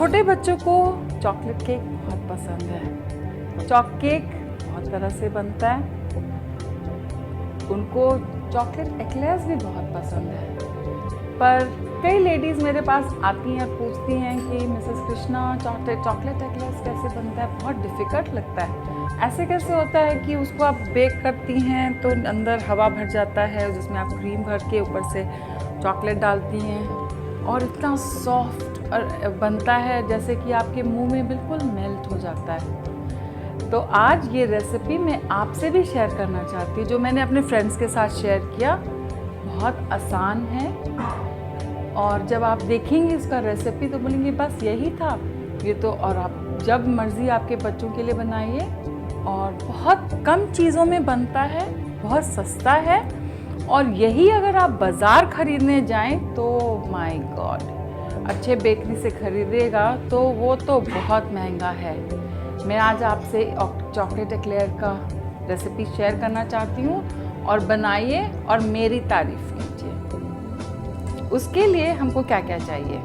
छोटे बच्चों को चॉकलेट केक बहुत पसंद है। चॉक केक बहुत तरह से बनता है। उनको चॉकलेट एक्लेयर्स भी बहुत पसंद है। पर कई लेडीज़ मेरे पास आती हैं और पूछती हैं कि मिसेस कृष्णा चॉकलेट एक्लेयर्स कैसे बनता है, बहुत डिफ़िकल्ट लगता है। ऐसे कैसे होता है कि उसको आप बेक करती हैं तो अंदर हवा भर जाता है, जिसमें आप क्रीम भर के ऊपर से चॉकलेट डालती हैं और इतना सॉफ्ट बनता है जैसे कि आपके मुंह में बिल्कुल मेल्ट हो जाता है। तो आज ये रेसिपी मैं आपसे भी शेयर करना चाहती हूँ, जो मैंने अपने फ्रेंड्स के साथ शेयर किया। बहुत आसान है और जब आप देखेंगे इसका रेसिपी तो बोलेंगे बस यही था ये तो। और आप जब मर्ज़ी आपके बच्चों के लिए बनाइए और बहुत कम चीज़ों में बनता है, बहुत सस्ता है। और यही अगर आप बाज़ार ख़रीदने जाएं तो माय गॉड, अच्छे बेकरी से ख़रीदेगा तो वो तो बहुत महंगा है। मैं आज आपसे चॉकलेट एक्लेयर का रेसिपी शेयर करना चाहती हूँ और बनाइए और मेरी तारीफ़ कीजिए। उसके लिए हमको क्या क्या चाहिए?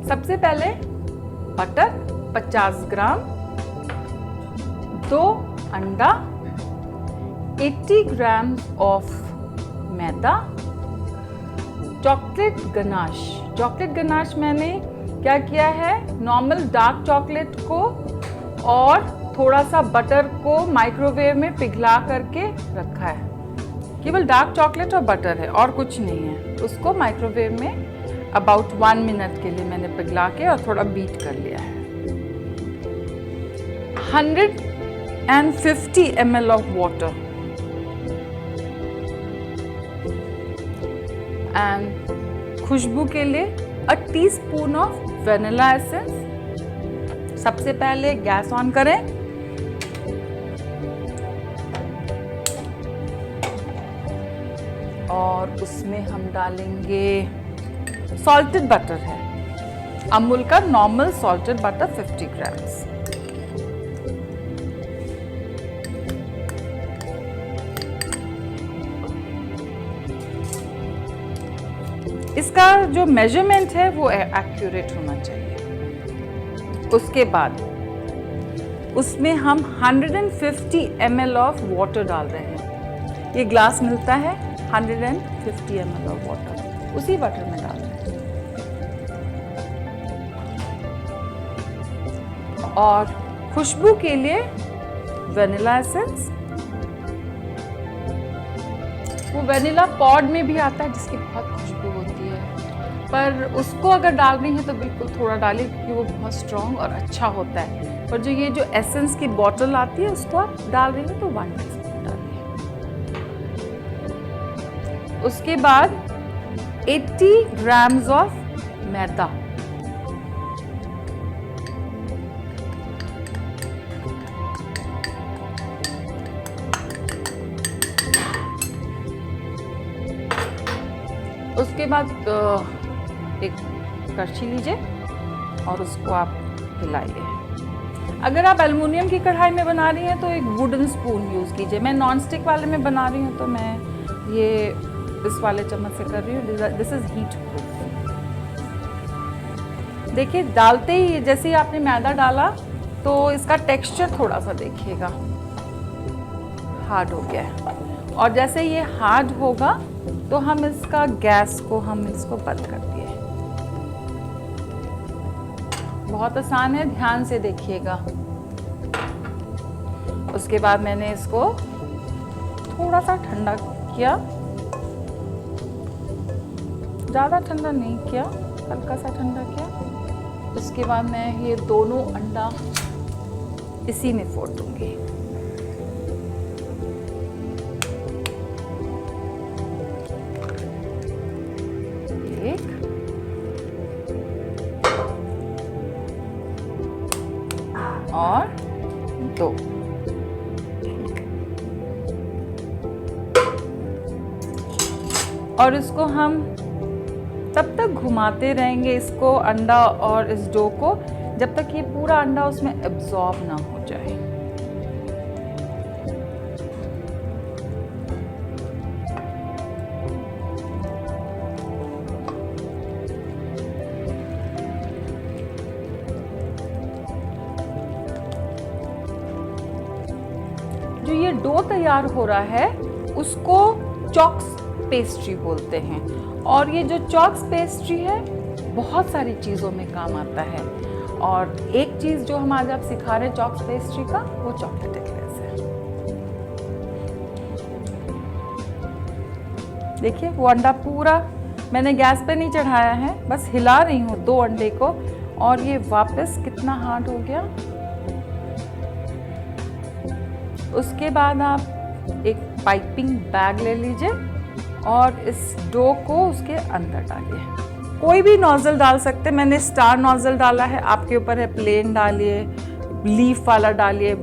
सबसे पहले बटर 50 ग्राम, 2 अंडा, 80 gram of maida, chocolate ganache. Chocolate ganache मैंने क्या किया है, नॉर्मल डार्क चॉकलेट को और थोड़ा सा बटर को माइक्रोवेव में पिघला करके रखा है। केवल डार्क चॉकलेट और बटर है और कुछ नहीं है। उसको माइक्रोवेव में अबाउट 1 मिनट के लिए मैंने पिघला के और थोड़ा बीट कर लिया है। 150 ml ऑफ वाटर एंड खुशबू के लिए अ टीस्पून ऑफ वेनिला एसेंस। सबसे पहले गैस ऑन करें और उसमें हम डालेंगे सॉल्टेड बटर है, अमूल का नॉर्मल सॉल्टेड बटर 50 ग्राम्स। इसका जो मेजरमेंट है वो एक्यूरेट होना चाहिए। उसके बाद उसमें हम 150 ml ऑफ वाटर डाल रहे हैं। ये ग्लास मिलता है 150 ml ऑफ वाटर, उसी वाटर में डाल रहे हैं। और खुशबू के लिए वेनिला एसेंस, वो वेनिला पॉड में भी आता है जिसकी बहुत खुशबू होती है, पर उसको अगर डाल रही हैं तो बिल्कुल थोड़ा डालिए क्योंकि वो बहुत स्ट्रॉन्ग और अच्छा होता है। पर जो ये जो एसेंस की बॉटल आती है उसको आप डाल रही हैं तो 1 टीस्पून डालिए। उसके बाद 80 ग्राम्स ऑफ मैदा, उसके बाद एक कड़छी लीजिए और उसको आप हिलाइए। अगर आप एल्युमिनियम की कढ़ाई में बना रही हैं तो एक वुडन स्पून यूज़ कीजिए। मैं नॉन स्टिक वाले में बना रही हूँ तो मैं ये इस वाले चम्मच से कर रही हूँ। This is heat proof. देखिए डालते ही जैसे ही आपने मैदा डाला तो इसका टेक्सचर थोड़ा सा देखिएगा हार्ड हो गया है, और जैसे ये हार्ड होगा तो हम इसका गैस को इसको बंद कर दिए। बहुत आसान है, ध्यान से देखिएगा। उसके बाद मैंने इसको थोड़ा सा ठंडा किया, ज़्यादा ठंडा नहीं किया, हल्का सा ठंडा किया। उसके बाद मैं ये दोनों अंडा इसी में फोड़ दूंगी। और 2। और इसको हम तब तक घुमाते रहेंगे इसको, अंडा और इस डो को, जब तक ये पूरा अंडा उसमें एब्जॉर्ब ना हो जाए। डो तैयार हो रहा है उसको चॉक्स पेस्ट्री बोलते हैं। और ये जो चॉक्स पेस्ट्री है बहुत सारी चीज़ों में काम आता है। और एक चीज़ जो हम आज आप सिखा रहे हैं चॉक्स पेस्ट्री का, वो चॉकलेट एक्लेयर्स है। देखिए वो अंडा पूरा मैंने गैस पे नहीं चढ़ाया है, बस हिला रही हूँ 2 अंडे को, और ये वापस कितना हार्ड हो गया। उसके बाद आप एक पाइपिंग बैग ले लीजिए और इस डो को उसके अंदर डालिए। कोई भी नोजल डाल सकते हैं, मैंने स्टार नोजल डाला है, आपके ऊपर है, प्लेन डालिए, लीफ वाला डालिए।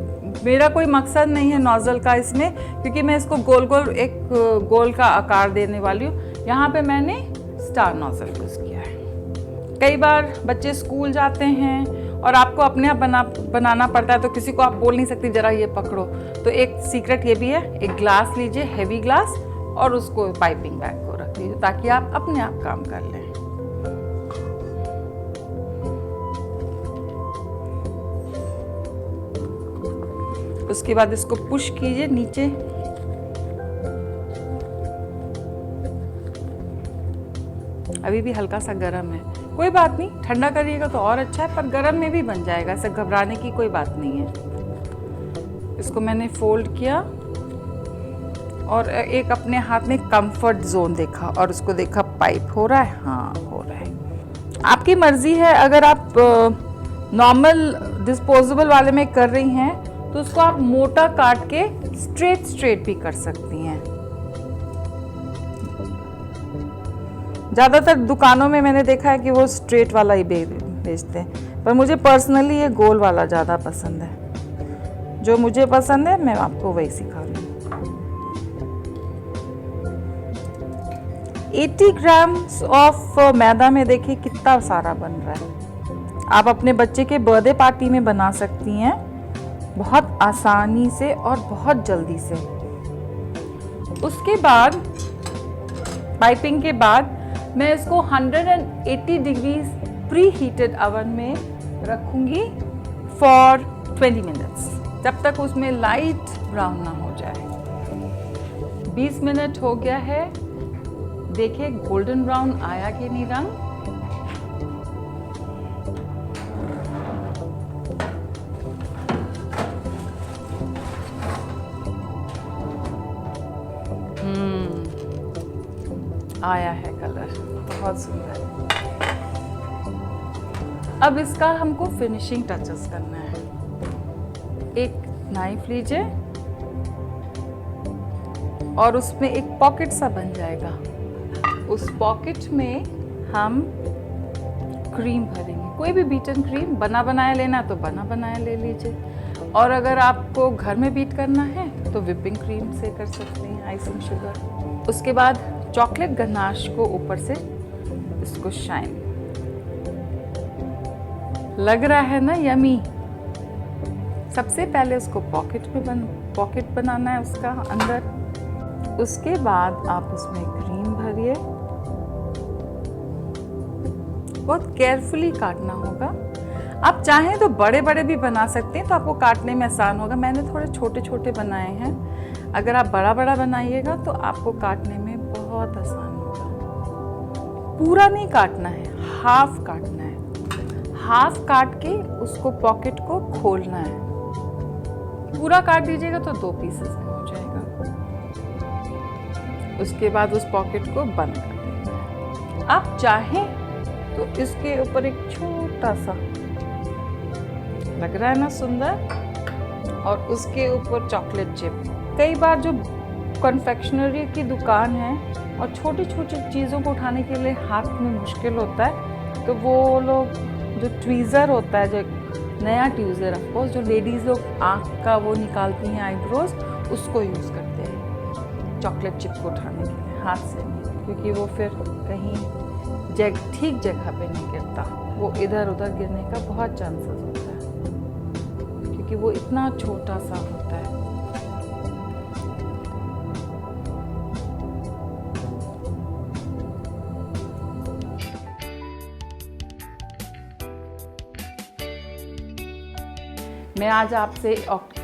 मेरा कोई मकसद नहीं है नोजल का इसमें, क्योंकि मैं इसको गोल गोल एक गोल का आकार देने वाली हूँ। यहाँ पे मैंने स्टार नोजल यूज़ किया है। कई बार बच्चे स्कूल जाते हैं और आपको अपने आप बनाना पड़ता है, तो किसी को आप बोल नहीं सकती जरा ये पकड़ो। तो एक सीक्रेट ये भी है, एक ग्लास लीजिए, हैवी ग्लास, और उसको पाइपिंग बैग को रख दीजिए ताकि आप अपने आप काम कर लें। उसके बाद इसको पुश कीजिए नीचे। अभी भी हल्का सा गर्म है, कोई बात नहीं, ठंडा करिएगा तो और अच्छा है, पर गर्म में भी बन जाएगा, ऐसे घबराने की कोई बात नहीं है। इसको मैंने फोल्ड किया और एक अपने हाथ में कंफर्ट जोन देखा और उसको देखा पाइप हो रहा है, हाँ हो रहा है। आपकी मर्जी है, अगर आप नॉर्मल डिस्पोजेबल वाले में कर रही हैं तो उसको आप मोटा काट के स्ट्रेट भी कर सकती हैं। ज़्यादातर दुकानों में मैंने देखा है कि वो स्ट्रेट वाला ही बेचते हैं, पर मुझे पर्सनली ये गोल वाला ज़्यादा पसंद है। जो मुझे पसंद है मैं आपको वही सिखा रही हूँ। 80 ग्राम्स ऑफ मैदा में देखिए कितना सारा बन रहा है। आप अपने बच्चे के बर्थडे पार्टी में बना सकती हैं बहुत आसानी से और बहुत जल्दी से। उसके बाद पाइपिंग के बाद मैं इसको 180 डिग्रीज प्री हीटेड ओवन में रखूंगी फॉर 20 मिनट्स, जब तक उसमें लाइट ब्राउन ना हो जाए। 20 मिनट हो गया है, देखिए गोल्डन ब्राउन आया कि नहीं रंग। आया है कलर, बहुत सुंदर। अब इसका हमको फिनिशिंग टचेस करना है। एक नाइफ लीजिए और उसमें एक पॉकेट सा बन जाएगा। उस पॉकेट में हम क्रीम भरेंगे, कोई भी बीटन क्रीम, बना बनाया लेना है तो बना बनाया ले लीजिए, और अगर आपको घर में बीट करना है तो विपिंग क्रीम से कर सकते हैं, आइसिंग शुगर। उसके बाद चॉकलेट गनाश को ऊपर से इसको शाइन, लग रहा है ना यमी। सबसे पहले उसको पॉकेट बनाना है उसका अंदर। उसके बाद आप उसमें क्रीम भरिए, बहुत केयरफुली काटना होगा। आप चाहें तो बड़े बड़े भी बना सकते हैं तो आपको काटने में आसान होगा। मैंने थोड़े छोटे छोटे बनाए हैं, अगर आप बड़ा बड़ा बनाइएगा तो आपको काटने में बहुत आसान होगा। पूरा नहीं काटना है, हाफ काटना है। हाफ काट के उसको पॉकेट को खोलना है। पूरा काट दीजिएगा तो 2 पीसेस में हो जाएगा। उसके बाद उस पॉकेट को बंद कर देना है। आप चाहें तो इसके ऊपर एक छोटा सा, लग रहा है ना सुंदर, और उसके ऊपर चॉकलेट चिप। कई बार जो कन्फेक्शनरी की दुकान है और छोटी छोटी चीज़ों को उठाने के लिए हाथ में मुश्किल होता है, तो वो लोग जो ट्वीज़र होता है, जो नया ट्वीज़र ऑफकोर्स जो लेडीज़ लोग आँख का वो निकालती हैं, आईब्रोज, उसको यूज़ करते हैं चॉकलेट चिप को उठाने के लिए, हाथ से नहीं, क्योंकि वो फिर कहीं ठीक जगह पे नहीं गिरता, वो इधर उधर गिरने का बहुत चांसेस होता है, क्योंकि वो इतना छोटा सा होता है। मैं आज आपसे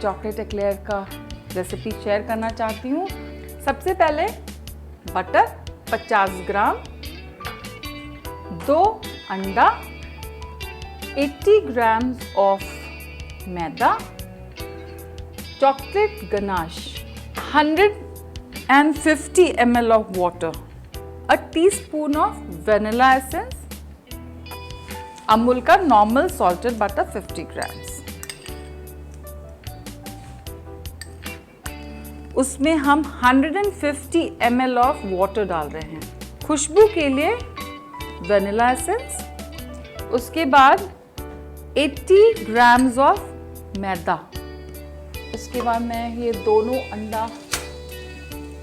चॉकलेट एक्लेयर का रेसिपी शेयर करना चाहती हूँ। सबसे पहले बटर 50 ग्राम, 2 अंडा, 80 grams of maida, chocolate ganache, 150 ml of water, a teaspoon of vanilla essence, Amul का नॉर्मल सॉल्टेड बटर 50 ग्राम्स। उसमें हम 150 ml ऑफ वाटर डाल रहे हैं। खुशबू के लिए वनीला एसेंस, उसके बाद 80 ग्राम्स ऑफ मैदा। उसके बाद मैं ये दोनों अंडा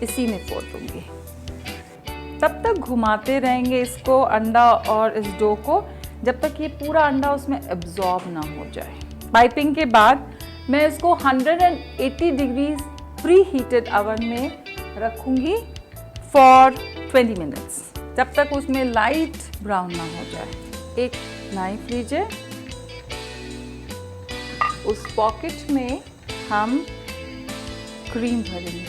इसी में फोड़ दूंगी। तब तक घुमाते रहेंगे इसको, अंडा और इस डो को, जब तक ये पूरा अंडा उसमें एब्जॉर्ब ना हो जाए। पाइपिंग के बाद मैं इसको 180 डिग्रीज प्री हीटेड ओवन में रखूंगी फॉर 20 मिनट्स, जब तक उसमें लाइट ब्राउन ना हो जाए। एक नाइफ लीजिए, उस पॉकेट में हम क्रीम भरेंगे।